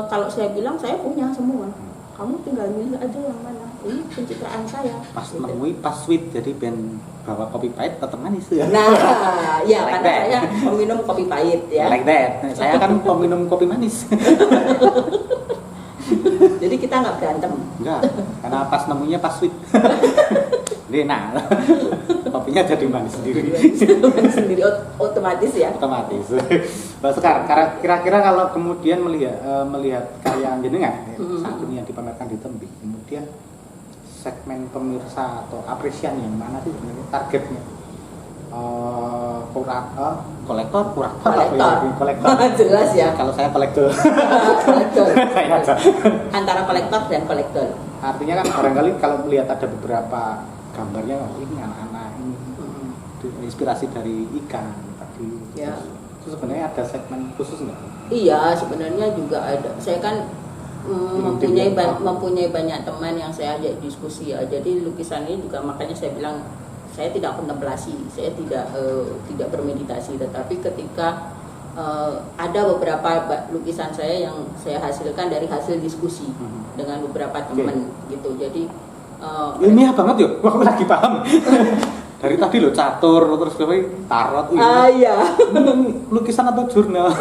Kalau saya bilang saya punya semua. Kamu tinggal milih aja yang mana. Ini pencitraan saya. Pas gitu. menemui pas sweet, jadi ben bawa kopi pahit tetap manis ya. Nah, ya Like karena that. saya peminum kopi pahit ya. Like that. Saya kan peminum kopi manis. Jadi kita nggak berantem. Enggak, karena pas nemunya pas sweet. Jadi nah, kopinya jadi manis sendiri. Sendiri otomatis ya. Otomatis. Mbak Sekar, kira-kira kalau kemudian melihat karya jenengan saat ini yang dipamerkan di Tembi, kemudian segmen pemirsa atau apresian yang mana sih sebenarnya targetnya? Kolektor. Jelas ya. Kalau saya kolektor. Kolektor. Saya aja. Antara kolektor dan kolektor. Artinya kan barangkali kalau melihat ada beberapa gambarnya, ini anak-anak ini inspirasi dari ikan tadi. Ya. Itu sebenarnya ada segmen khusus nggak? Iya, sebenarnya juga ada. Saya kan mempunyai banyak teman yang saya ajak diskusi ya. Jadi lukisan ini juga makanya saya bilang saya tidak kontemplasi, saya tidak bermeditasi, tetapi ketika ada beberapa lukisan saya yang saya hasilkan dari hasil diskusi dengan beberapa teman gitu. Jadi ilmiah banget ya, aku lagi paham. Dari tadi lo catur, terus tarot. Iya. Lukisan atau jurnal?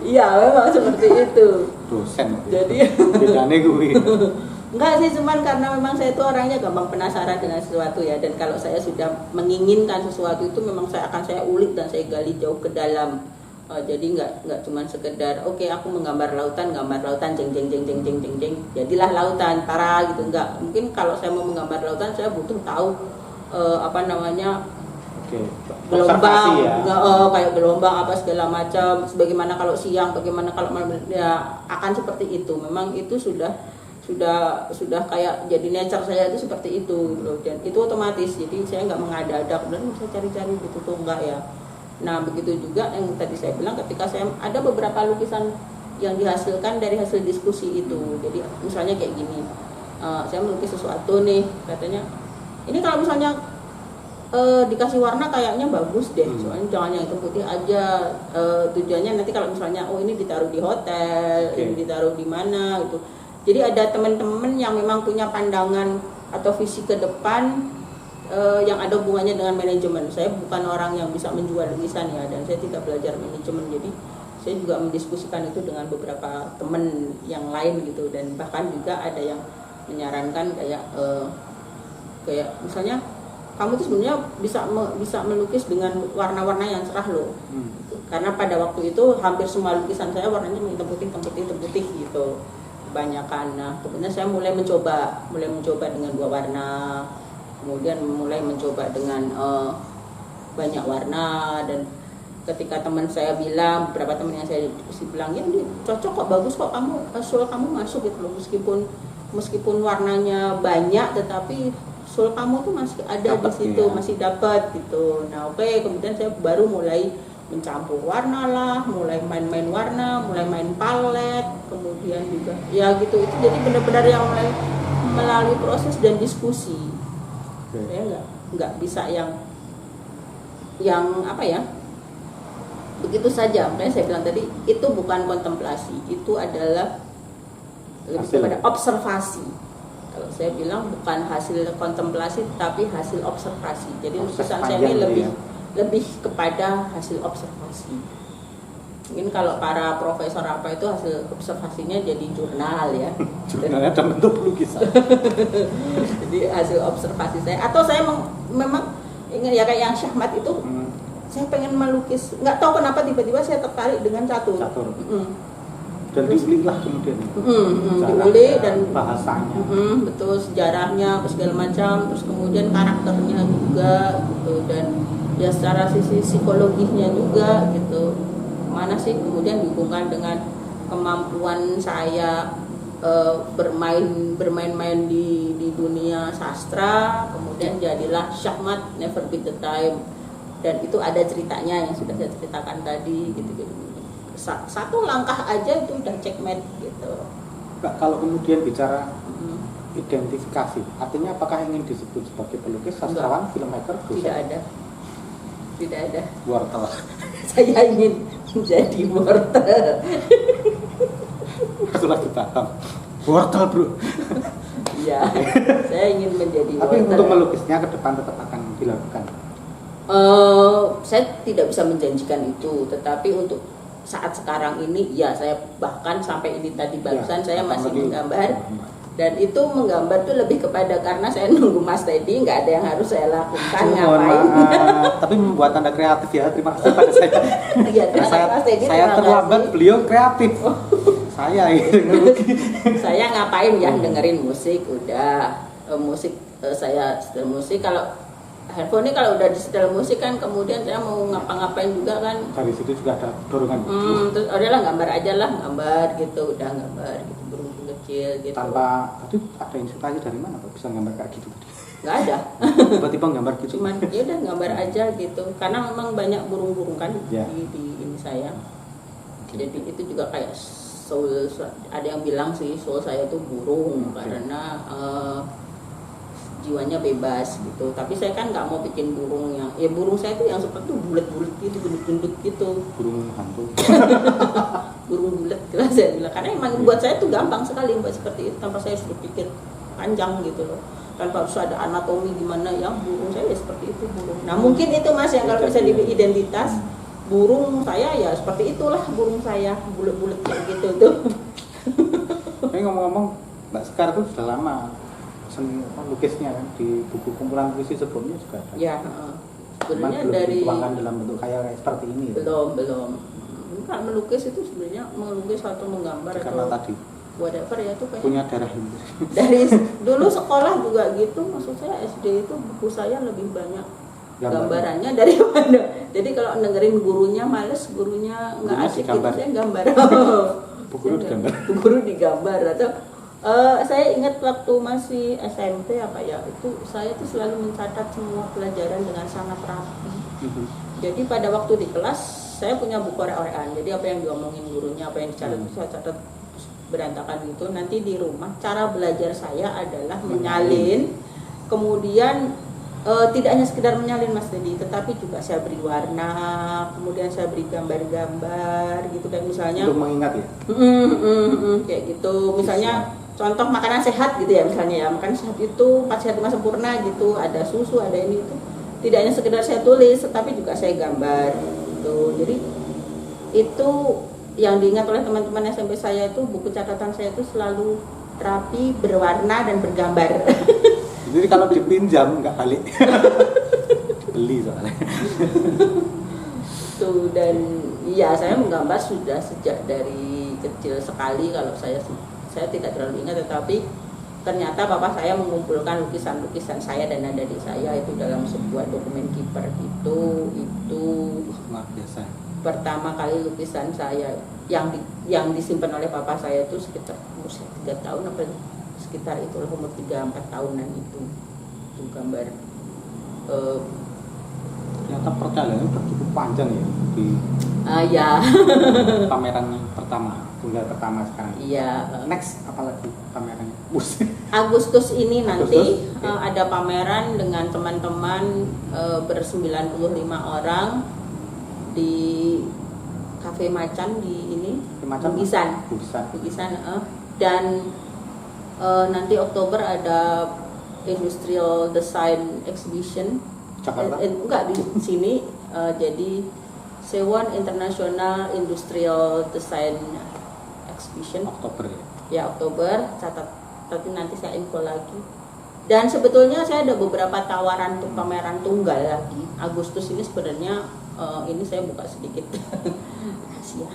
Iya, memang seperti itu. Dosen. Jadi bedanya gue. Enggak sih, cuman karena memang saya itu orangnya gampang penasaran dengan sesuatu ya, dan kalau saya sudah menginginkan sesuatu itu memang saya ulik dan saya gali jauh ke dalam. Jadi nggak cuman sekedar oke, aku menggambar lautan jeng jadilah lautan tara gitu, enggak. Mungkin kalau saya mau menggambar lautan saya butuh tahu gelombang ya. Kayak gelombang apa segala macam, bagaimana kalau siang, bagaimana kalau malam, ya akan seperti itu. Memang itu sudah kayak jadi nature saya itu seperti itu loh, dan itu otomatis. Jadi saya nggak mengada-ada kemudian saya cari-cari gitu tuh, enggak ya. Nah begitu juga yang tadi saya bilang, ketika saya ada beberapa lukisan yang dihasilkan dari hasil diskusi itu. Jadi misalnya kayak gini, saya melukis sesuatu nih, katanya ini kalau misalnya dikasih warna kayaknya bagus deh, soalnya jangan yang hitam putih aja. Tujuannya nanti kalau misalnya ini ditaruh di hotel, ini ditaruh di mana gitu. Jadi ada teman-teman yang memang punya pandangan atau visi ke depan yang ada hubungannya dengan manajemen. Saya bukan orang yang bisa menjual lukisan ya, dan saya tidak belajar manajemen. Jadi saya juga mendiskusikan itu dengan beberapa teman yang lain gitu, dan bahkan juga ada yang menyarankan kayak misalnya kamu tuh sebenarnya bisa melukis dengan warna-warna yang cerah loh. Karena pada waktu itu hampir semua lukisan saya warnanya hitam putih gitu kebanyakan. Nah kemudian saya mulai mencoba dengan 2 warna, kemudian mulai mencoba dengan banyak warna. Dan ketika teman saya bilang, beberapa teman yang saya diskusi bilang, ya ini cocok kok, bagus kok, kamu masuk gitu loh, meskipun warnanya banyak tetapi soul kamu tuh masih ada di situ, masih dapat gitu. Nah kemudian saya baru mulai mencampur warna lah, mulai main warna, mulai main palet, kemudian juga ya gitu. Itu jadi benar-benar yang mulai melalui proses dan diskusi. Saya nggak bisa yang apa ya, begitu saja. Makanya saya bilang tadi itu bukan kontemplasi, itu adalah lebih kepada observasi. Kalau saya bilang bukan hasil kontemplasi tapi hasil observasi. Jadi lukisan saya ini lebih kepada hasil observasi. Mungkin kalau para profesor apa itu hasil observasinya jadi jurnal ya. Jurnalnya dalam bentuk lukisan. Jadi hasil observasi saya, atau saya memang ingin ya kayak yang Syahmat itu, saya pengen melukis, nggak tahu kenapa tiba-tiba saya tertarik dengan catur. Dan diuliklah kemudian diulik dan bahasanya, betul, sejarahnya segala macam, terus kemudian karakternya juga gitu, dan ya secara sisi psikologinya juga gitu, mana sih kemudian dihubungkan dengan kemampuan saya bermain-main di dunia sastra. Kemudian jadilah Syahmat Never Beat the Time, dan itu ada ceritanya yang sudah saya ceritakan tadi gitu. Satu langkah aja itu udah checkmate gitu. Kalau kemudian bicara identifikasi, artinya apakah ingin disebut sebagai pelukis, sastrawan, filmmaker? Tidak ada. Wortel. Saya ingin menjadi wortel. Itulah kita paham. Wortel bro. Iya. Saya ingin menjadi wortel. Tapi untuk melukisnya ke depan tetap akan dilakukan. Saya tidak bisa menjanjikan itu, tetapi untuk saat sekarang ini ya, saya bahkan sampai ini tadi barusan saya masih menggambar, dan itu menggambar tuh lebih kepada karena saya nunggu Mas Teddy, nggak ada yang harus saya lakukan. Ngapain? Tapi membuat Anda kreatif ya, terima kasih pada saya. Iya, Mas Teddy, saya terlambat, beliau kreatif. Saya saya ngapain ya, dengerin musik udah, saya setel musik. Kalau handphone ini kalau udah di setel musik kan, kemudian saya mau ngapa-ngapain juga kan, dari situ juga ada dorongan. Terus udahlah gambar aja lah, gambar gitu, udah gambar gitu, burung kecil gitu. Tanpa, itu ada inspirasi dari mana Pak bisa gambar kayak gitu? Nggak ada. Tiba-tiba gambar gitu. Cuman ya udah gambar aja gitu, karena memang banyak burung-burung kan di ini saya. Jadi itu juga kayak soul, ada yang bilang sih soul saya itu burung karena jiwanya bebas gitu. Tapi saya kan nggak mau bikin burung yang, ya burung saya itu yang seperti bulat-bulat gitu, gendut-gendut gitu. Burung hantu. Burung bulat gitu saya bilang. Karena emang buat saya itu gampang sekali buat seperti itu, tanpa saya harus berpikir panjang gitu loh. Tanpa harus ada anatomi gimana ya, burung saya ya seperti itu burung. Nah mungkin itu Mas yang kalau bisa dibikin identitas, burung saya ya seperti itulah burung saya, bulat-bulat kayak gitu tuh. Tapi ngomong-ngomong, Mbak Sekar itu sudah lama seni lukisnya kan, di buku kumpulan puisi sebelumnya juga ada. Ya, sebenarnya dari dituangkan dalam bentuk kayak seperti ini. Belum. Kan melukis itu sebenarnya melukis atau menggambar karena atau tadi whatever ya, itu kayak punya darah ini. Dari dulu sekolah juga gitu, maksud saya SD itu buku saya lebih banyak gambarannya daripada. Jadi kalau dengerin gurunya males, gurunya nggak asik gitu, saya gambar. Bu guru digambar. Bu guru digambar atau Saya ingat waktu masih SMP apa ya, itu saya tuh selalu mencatat semua pelajaran dengan sangat rapi. Jadi pada waktu di kelas saya punya buku orek-orekan. Jadi apa yang diomongin gurunya, apa yang dicatat saya catat berantakan gitu. Nanti di rumah cara belajar saya adalah menyalin, kemudian tidak hanya sekedar menyalin Mas Dedi, tetapi juga saya beri warna, kemudian saya beri gambar-gambar gitu, dan misalnya untuk mengingat ya. Kayak gitu, misalnya contoh makanan sehat gitu ya, misalnya ya makanan sehat itu 4 sehat 5 sempurna gitu, ada susu, ada ini itu, tidak hanya sekedar saya tulis, tetapi juga saya gambar gitu. Jadi itu yang diingat oleh teman-teman SMP saya, itu buku catatan saya itu selalu rapi, berwarna dan bergambar. Jadi kalau dipinjam nggak balik. Dibeli soalnya. Tuh, dan iya saya menggambar sudah sejak dari kecil sekali. Kalau saya tidak terlalu ingat, tetapi ternyata papa saya mengumpulkan lukisan-lukisan saya dan adik saya itu dalam sebuah dokumen keeper itu Luar biasa. pertama kali lukisan saya yang disimpan oleh papa saya itu sekitar usia 3 tahun apa sekitar itulah, umur 3-4 tahunan itu gambar. Ternyata perjalanannya begitu panjang ya di Ya pameran pertama, tunggal pertama sekarang. iya. Next apalagi pamerannya? Agustus ini nanti Agustus? Okay. Ada pameran dengan teman-teman ber-95 orang di Cafe Macan di ini, Bugisan. Dan nanti Oktober ada Industrial Design Exhibition. Jakarta? Enggak di sini. Jadi Sewon International Industrial Design Exhibition. Oktober ya? Ya Oktober, catat. Tapi nanti saya info lagi. Dan sebetulnya saya ada beberapa tawaran untuk pameran tunggal lagi. Agustus ini sebenarnya ini saya buka sedikit rahasia.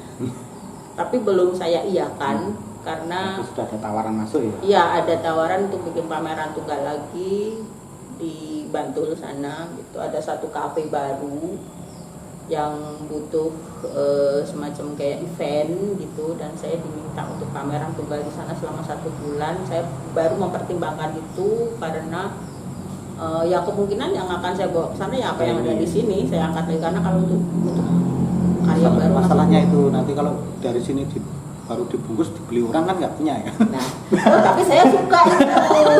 Tapi belum saya iakan karena sudah ada tawaran masuk ya? Iya, ada tawaran untuk bikin pameran tunggal lagi di Bantul sana gitu. Ada satu kafe baru yang butuh semacam kayak event gitu, dan saya diminta untuk pameran tunggal di sana selama 1 bulan. Saya baru mempertimbangkan itu karena ya kemungkinan yang akan saya bawa ke sana ya apa yang ada di sini saya angkat lagi, karena kalau untuk karya baru masalahnya itu nanti kalau dari sini baru dibungkus dibeli orang kan nggak punya ya. Nah, tapi saya suka itu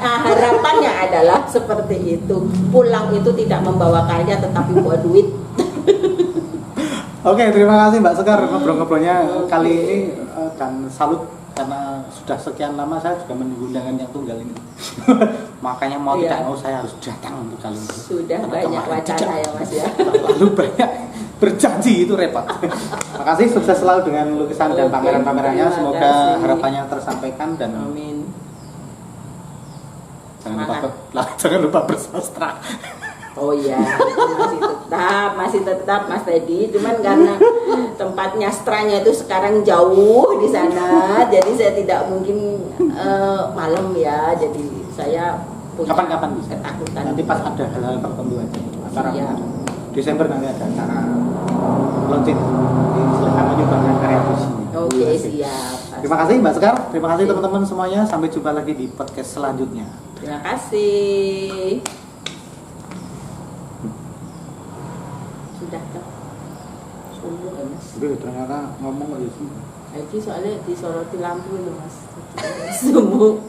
harapannya adalah seperti itu, pulang itu tidak membawa karya tetapi bawa duit. Oke, terima kasih Mbak Sekar ngobrol-ngobrolnya kali ini, dan salut karena sudah sekian lama saya juga menunggu undangan yang tunggal ini. Makanya mau tidak mau saya harus datang untuk kali ini. Sudah banyak wacana ya Mas ya. Terlalu banyak berjanji itu repot. Makasih, sukses selalu dengan lukisan dan pameran-pamerannya. Semoga harapannya tersampaikan dan amin. Jangan lupa bersastra. Oh iya, masih tetap Mas Teddy, cuman karena tempatnya stranya itu sekarang jauh di sana, jadi saya tidak mungkin malam ya, jadi saya punya kapan-kapan bisa. Ketakutan. Nanti pas ada hal-hal tertentu aja. Acara Desember nanti ada acara launching di Silakan Menyumbangkan Karya Puisi. Oke, siap. Terima kasih Mbak Sekar, terima kasih teman-teman semuanya. Sampai jumpa lagi di podcast selanjutnya. Terima kasih. Sudah kan? Sungguh ya Mas. Ternyata ngomong aja sih. Lagi soalnya disoroti lampu itu Mas. Sungguh.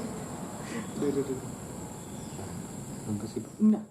Belum kesibuk. Nah.